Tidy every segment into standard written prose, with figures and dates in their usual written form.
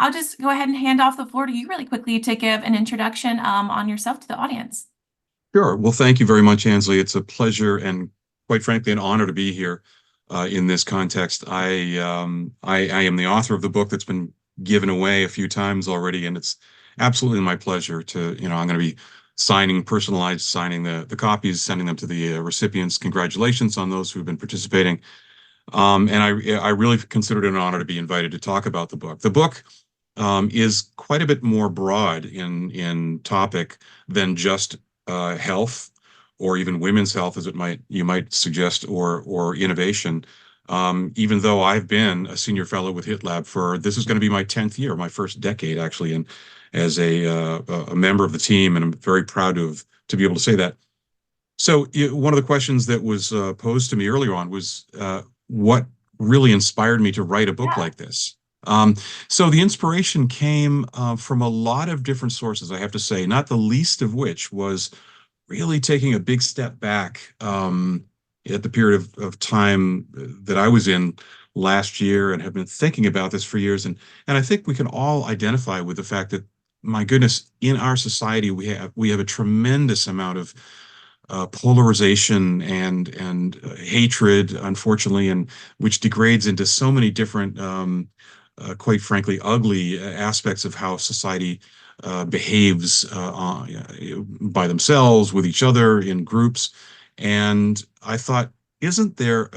I'll just go ahead and hand off the floor to you really quickly to give an introduction on yourself to the audience. Sure. Well, thank you very much, Ansley. It's a pleasure and, quite frankly, an honor to be here in this context. I am the author of the book that's been given away a few times already, and it's absolutely my pleasure to, I'm going to be personalized signing the copies, sending them to the recipients. Congratulations on those who have been participating. And I really considered it an honor to be invited to talk about the book. The book is quite a bit more broad in topic than just health, or even women's health, as you might suggest, or innovation. Even though I've been a senior fellow with HITLAB this is going to be my 10th year, my first decade actually, and as a member of the team, and I'm very proud to be able to say that. So one of the questions that was posed to me earlier on was what really inspired me to write a book Yeah. like this. Um, so the inspiration came from a lot of different sources, I have to say, not the least of which was really taking a big step back at the period of time that I was in last year, and have been thinking about this for years. And I think we can all identify with the fact that, my goodness, in our society, we have a tremendous amount of polarization and hatred, unfortunately, and which degrades into so many different, quite frankly, ugly aspects of how society behaves by themselves, with each other, in groups. And I thought, isn't there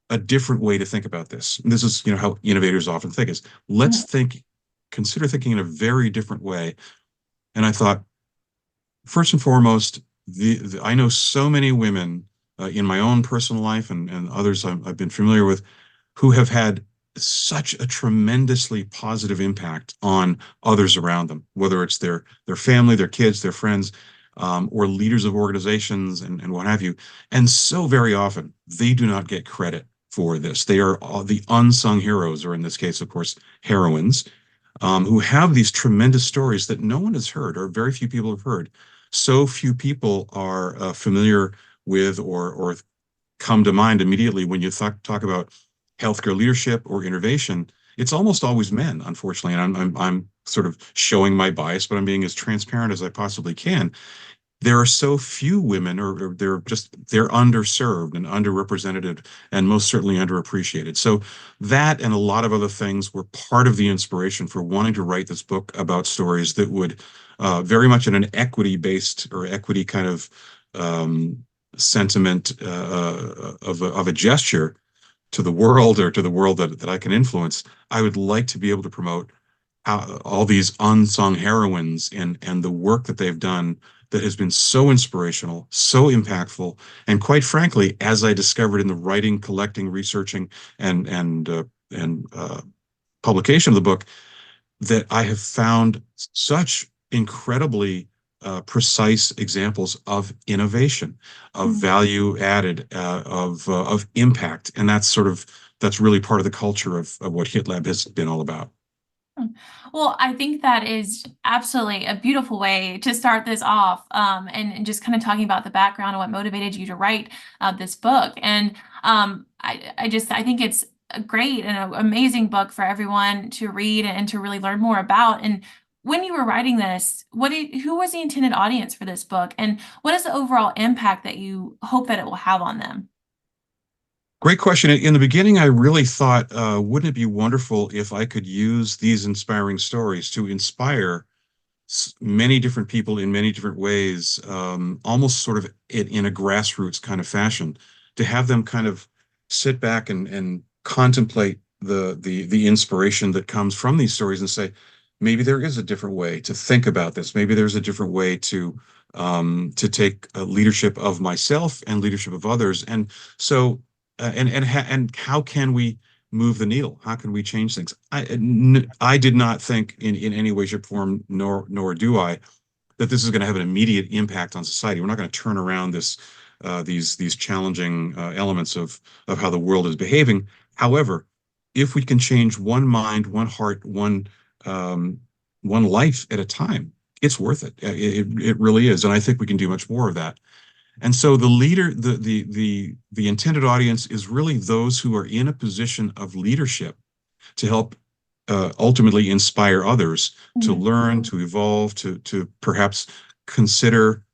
a different way to think about this? And this is, how innovators often think, is consider thinking in a very different way. And I thought, first and foremost, I know so many women in my own personal life, and others I've been familiar with, who have had such a tremendously positive impact on others around them, whether it's their family, their kids, their friends, or leaders of organizations, and what have you. And so very often they do not get credit for this. They are the unsung heroes, or in this case, of course, heroines, who have these tremendous stories that no one has heard, or very few people have heard. So few people are familiar with, or come to mind immediately when you talk about healthcare leadership or innovation. It's almost always men, unfortunately, and I'm sort of showing my bias, but I'm being as transparent as I possibly can. There are so few women, or they're underserved and underrepresented, and most certainly underappreciated. So that and a lot of other things were part of the inspiration for wanting to write this book about stories that would very much in an equity-based, or equity kind of sentiment, of a gesture to the world, or to the world that I can influence. I would like to be able to promote all these unsung heroines, and the work that they've done, that has been so inspirational, so impactful, and quite frankly, as I discovered in the writing, collecting, researching, and publication of the book, that I have found such incredibly precise examples of innovation, of Mhm. value added, of impact, and that's really part of the culture of what HitLab has been all about. Well, I think that is absolutely a beautiful way to start this off, and just kind of talking about the background and what motivated you to write this book. And I think it's a great and an amazing book for everyone to read and to really learn more about. And when you were writing this, who was the intended audience for this book, and what is the overall impact that you hope that it will have on them? Great question. In the beginning, I really thought, wouldn't it be wonderful if I could use these inspiring stories to inspire many different people in many different ways, almost sort of in a grassroots kind of fashion, to have them kind of sit back and contemplate the inspiration that comes from these stories, and say, maybe there is a different way to think about this. Maybe there's a different way to take leadership of myself and leadership of others. And so, and how can we move the needle? How can we change things? I did not think in any way, shape, or form, nor do I, that this is going to have an immediate impact on society. We're not going to turn around these challenging elements of how the world is behaving. However, if we can change one mind, one heart, um, one life at a time, it's worth it. It really is, and I think we can do much more of that. And so the leader, the intended audience is really those who are in a position of leadership, to help ultimately inspire others to Mhm. learn, to evolve, to perhaps consider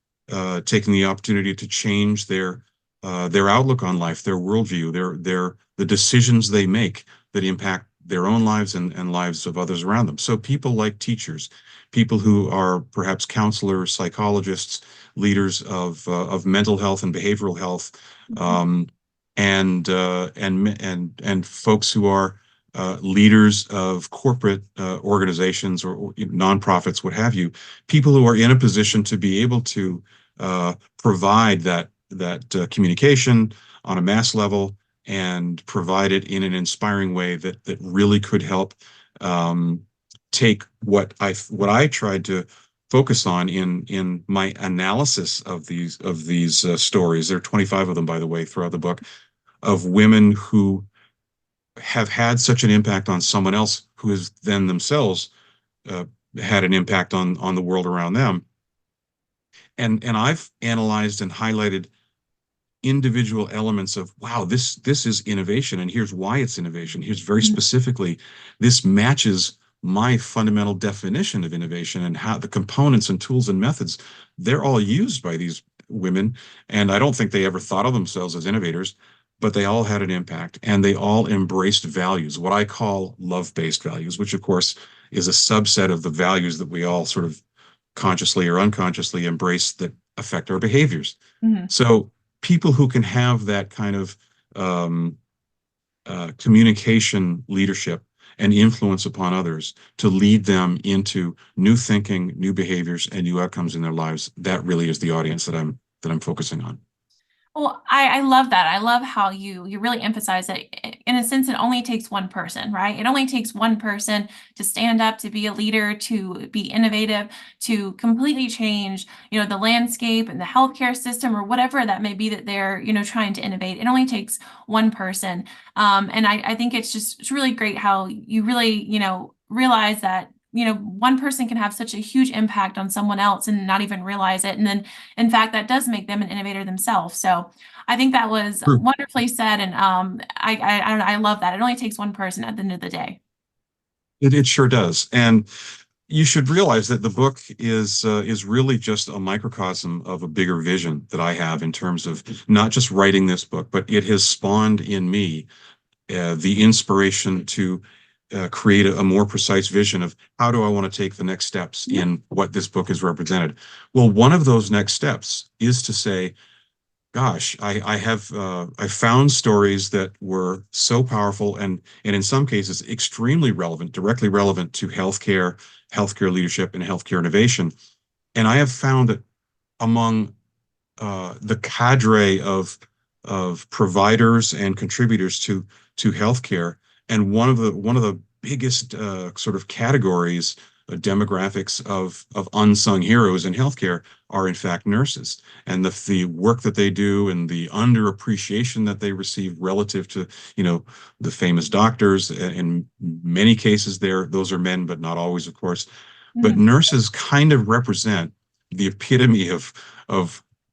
taking the opportunity to change their outlook on life, their worldview, their the decisions they make that impact their own lives and lives of others around them. So people like teachers, people who are perhaps counselors, psychologists, leaders of mental health and behavioral health, Mhm. um, and folks who are leaders of corporate organizations or nonprofits, what have you, people who are in a position to be able to provide that communication on a mass level and provide it in an inspiring way that really could help um, take what I tried to focus on in my analysis of these stories. There are 25 of them, by the way, throughout the book, of women who have had such an impact on someone else who has then themselves uh, had an impact on the world around them. And I've analyzed and highlighted individual elements of, wow, this is innovation, and here's why it's innovation. Here's very Mhm. specifically, this matches my fundamental definition of innovation, and how the components and tools and methods, they're all used by these women. And I don't think they ever thought of themselves as innovators, but they all had an impact, and they all embraced values, what I call love-based values, which of course is a subset of the values that we all sort of consciously or unconsciously embrace that affect our behaviors. Mhm. So people who can have that kind of um, communication leadership and influence upon others to lead them into new thinking, new behaviors, and new outcomes in their lives, that really is the audience that I'm focusing on. Well, I love that. I love how you really emphasize that in a sense it only takes one person, right? It only takes one person to stand up, to be a leader, to be innovative, to completely change, the landscape and the healthcare system or whatever that may be that they're, trying to innovate. It only takes one person. And I think it's really great how you really, realize that, one person can have such a huge impact on someone else and not even realize it. And then in fact, that does make them an innovator themselves. So I think that was True. wonderfully said, and I don't know, I love that. It only takes one person at the end of the day. It sure does. And you should realize that the book is really just a microcosm of a bigger vision that I have in terms of not just writing this book, but it has spawned in me the inspiration to create a more precise vision of how do I want to take the next steps Mhm. in what this book has represented. Well, one of those next steps is to say, gosh, I found stories that were so powerful and in some cases extremely relevant, directly relevant to healthcare, healthcare leadership, and healthcare innovation. And I have found that among the cadre of providers and contributors to healthcare. And one of the biggest sort of categories, demographics of unsung heroes in healthcare are in fact nurses, and the work that they do and the underappreciation that they receive relative to the famous doctors. In many cases, those are men, but not always, of course. But Mhm. nurses kind of represent the epitome of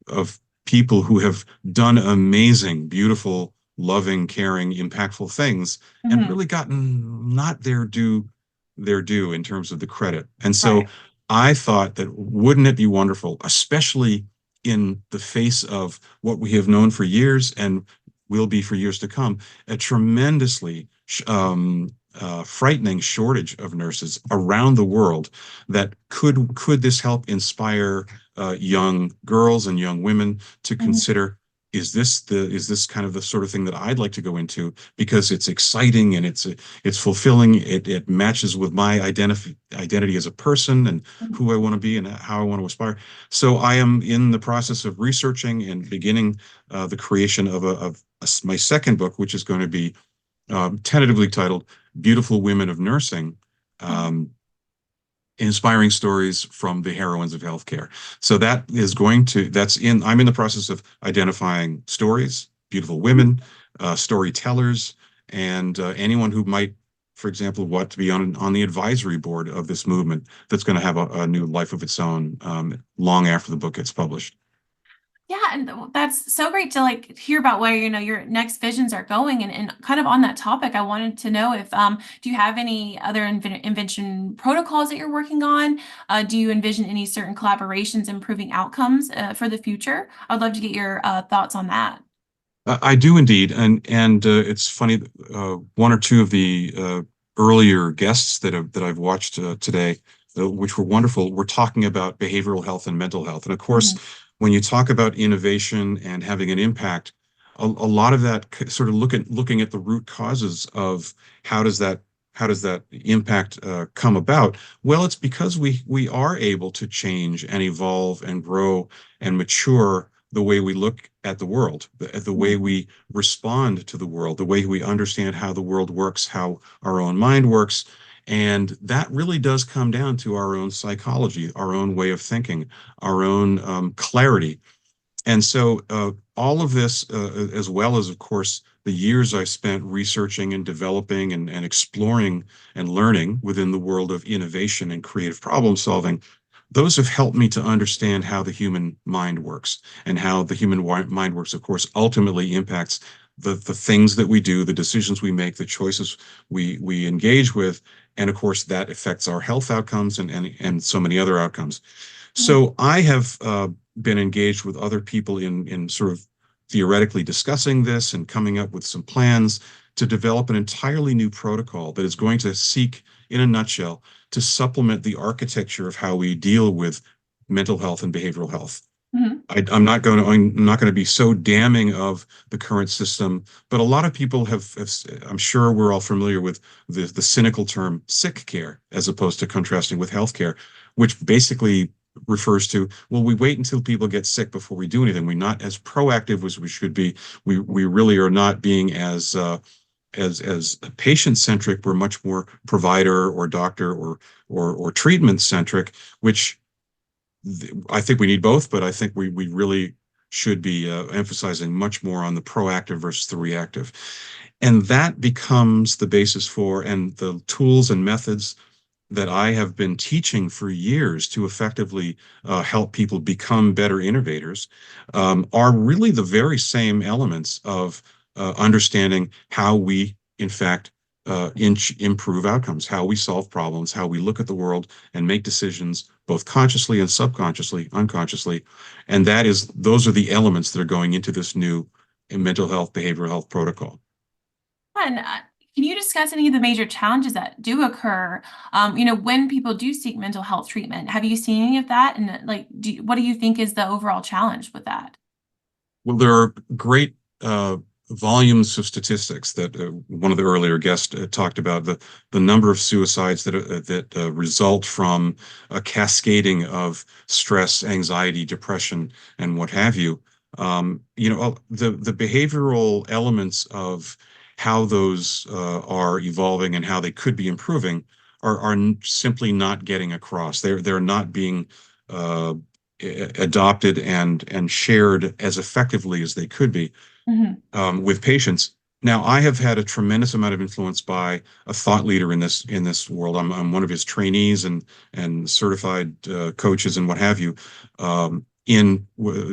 of people who have done amazing, beautiful, loving, caring, impactful things and Mhm. really gotten not their due in terms of the credit. And so Right. I thought that wouldn't it be wonderful, especially in the face of what we have known for years and will be for years to come, a tremendously frightening shortage of nurses around the world, that could this help inspire young girls and young women to Mhm. consider, is this kind of the sort of thing that I'd like to go into, because it's exciting and it's fulfilling. It matches with my identity as a person and Mhm. who I want to be and how I want to aspire. So I am in the process of researching and beginning the creation of my second book, which is going to be tentatively titled "Beautiful Women of Nursing." Mhm. Um, Inspiring stories from the heroines of healthcare. So I'm in the process of identifying stories, beautiful Mhm. women, storytellers, and anyone who might, for example, want to be on the advisory board of this movement that's going to have a new life of its own long after the book gets published. Yeah, and that's so great to like hear about where, your next visions are going. And kind of on that topic, I wanted to know if do you have any other invention protocols that you're working on? Do you envision any certain collaborations improving outcomes for the future? I'd love to get your thoughts on that. I do indeed, and it's funny. One or two of the earlier guests that I've watched today, which were wonderful, were talking about behavioral health and mental health. And of course, Mhm. when you talk about innovation and having an impact, a lot of that sort of looking at the root causes of how does that how does that impact come about? Well, it's because we are able to change and evolve and grow and mature the way we look at the world, the way Mhm. we respond to the world, the way we understand how the world works, how our own mind works. And that really does come down to our own psychology, our own way of thinking, our own clarity. And so all of this, as well as, of course, the years I spent researching and developing and exploring and learning within the world of innovation and creative problem solving, those have helped me to understand how the human mind works and how the human mind works, of course, ultimately impacts the things that we do, the decisions we make, the choices we engage with. And of course, that affects our health outcomes and so many other outcomes. Mhm. So I have been engaged with other people in sort of theoretically discussing this and coming up with some plans to develop an entirely new protocol that is going to seek, in a nutshell, to supplement the architecture of how we deal with mental health and behavioral health. Mhm. I'm not going to be so damning of the current system, but a lot of people I'm sure we're all familiar with the cynical term sick care as opposed to contrasting with healthcare, which basically refers to, well, we wait until people get sick before we do anything. We're not as proactive as we should be. We really are not being as patient centric. We're much more provider or doctor or treatment centric, which I think we need both, but I think we really should be emphasizing much more on the proactive versus the reactive. And that becomes the basis for and the tools and methods that I have been teaching for years to effectively help people become better innovators are really the very same elements of understanding how we, in fact, improve outcomes, how we solve problems, how we look at the world and make decisions both consciously and subconsciously, unconsciously. And those are the elements that are going into this new mental health, behavioral health protocol. And can you discuss any of the major challenges that do occur, when people do seek mental health treatment? Have you seen any of that? And like, what do you think is the overall challenge with that? Well, there are great volumes of statistics that one of the earlier guests talked about the number of suicides that result from a cascading of stress, anxiety, depression, and what have you. The behavioral elements of how those are evolving and how they could be improving are simply not getting across. They're not being uh, adopted and shared as effectively as they could be Mhm. with patients. Now, I have had a tremendous amount of influence by a thought leader in this world. I'm one of his trainees and certified coaches and what have you.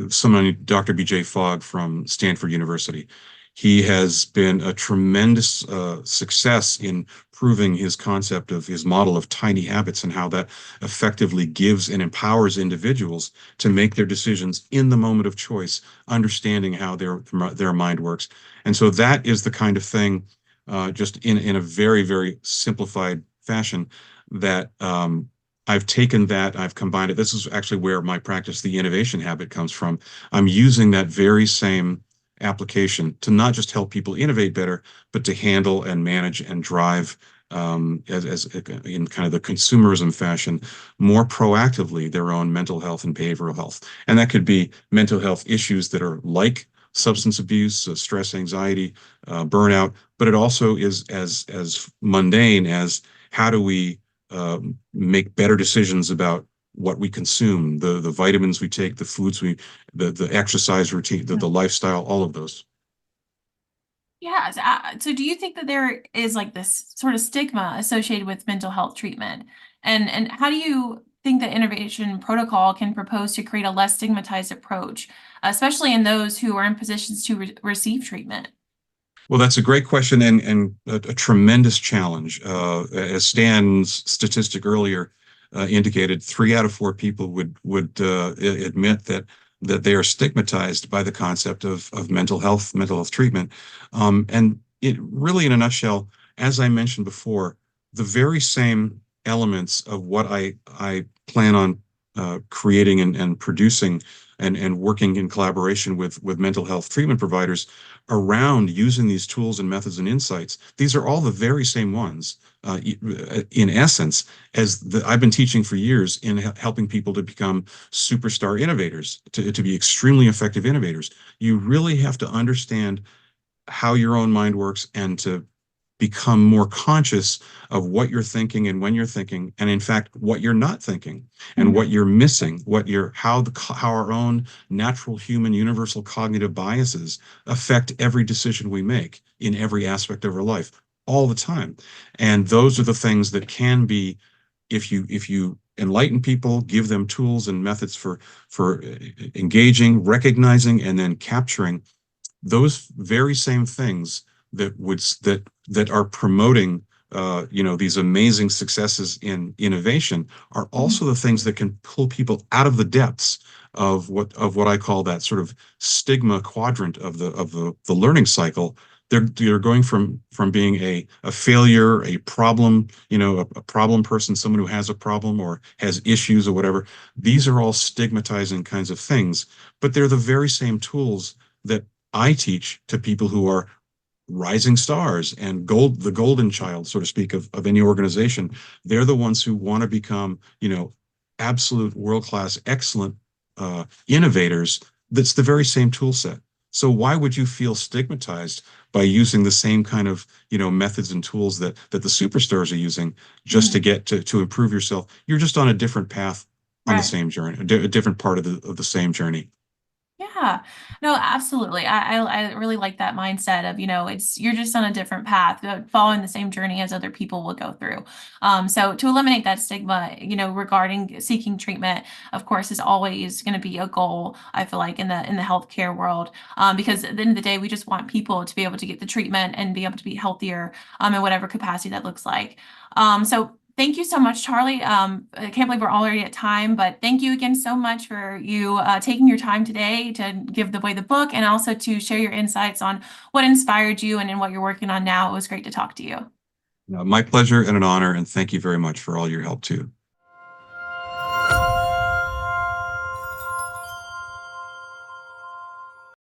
Someone, Dr. B.J. Fogg from Stanford University. He has been a tremendous success in proving his concept of his model of tiny habits and how that effectively gives and empowers individuals to make their decisions in the moment of choice, understanding how their mind works. And so that is the kind of thing, just in a very, very simplified fashion, that I've taken that, I've combined it. This is actually where my practice, the innovation habit, comes from. I'm using that very same application to not just help people innovate better, but to handle and manage and drive as in kind of the consumerism fashion, more proactively their own mental health and behavioral health. And that could be mental health issues that are like substance abuse, stress, anxiety, burnout, but it also is as mundane as how do we make better decisions about what we consume, the vitamins we take, the foods the exercise routine, the lifestyle, all of those. Yeah. So do you think that there is like this sort of stigma associated with mental health treatment? And how do you think that innovation protocol can propose to create a less stigmatized approach, especially in those who are in positions to receive treatment? Well, that's a great question and a tremendous challenge. As Stan's statistic earlier indicated, 3 out of 4 people would admit that they are stigmatized by the concept of mental health treatment. And it really, in a nutshell, as I mentioned before, the very same elements of what I plan on creating and producing and working in collaboration with mental health treatment providers around using these tools and methods and insights. These are all the very same ones, in essence, as I've been teaching for years in helping people to become superstar innovators, to be extremely effective innovators. You really have to understand how your own mind works and to become more conscious of what you're thinking and when you're thinking, and in fact, what you're not thinking and Mhm. what you're missing, how our own natural human universal cognitive biases affect every decision we make in every aspect of our life all the time. And those are the things that can be, if you enlighten people, give them tools and methods for engaging, recognizing, and then capturing those very same things that are promoting these amazing successes in innovation are also the things that can pull people out of the depths of what I call that sort of stigma quadrant of the learning cycle. They're going from being a failure, a problem, a problem person, someone who has a problem or has issues or whatever. These are all stigmatizing kinds of things, but they're the very same tools that I teach to people who are rising stars and the golden child, so to speak, of any organization. They're the ones who want to become, absolute world-class, excellent innovators. That's the very same tool set. So why would you feel stigmatized by using the same kind of, methods and tools that the superstars are using just to Mhm. get to improve yourself? You're just on a different path on the Right. same journey, a different part of the same journey. Yeah, no, absolutely. I really like that mindset of, it's you're just on a different path, following the same journey as other people will go through. So to eliminate that stigma, regarding seeking treatment, of course, is always going to be a goal, I feel like, in the healthcare world. Because at the end of the day, we just want people to be able to get the treatment and be able to be healthier, in whatever capacity that looks like. So thank you so much, Charlie. I can't believe we're already at time, but thank you again so much for you taking your time today to give away the book and also to share your insights on what inspired you and in what you're working on now. It was great to talk to you. My pleasure and an honor, and thank you very much for all your help too.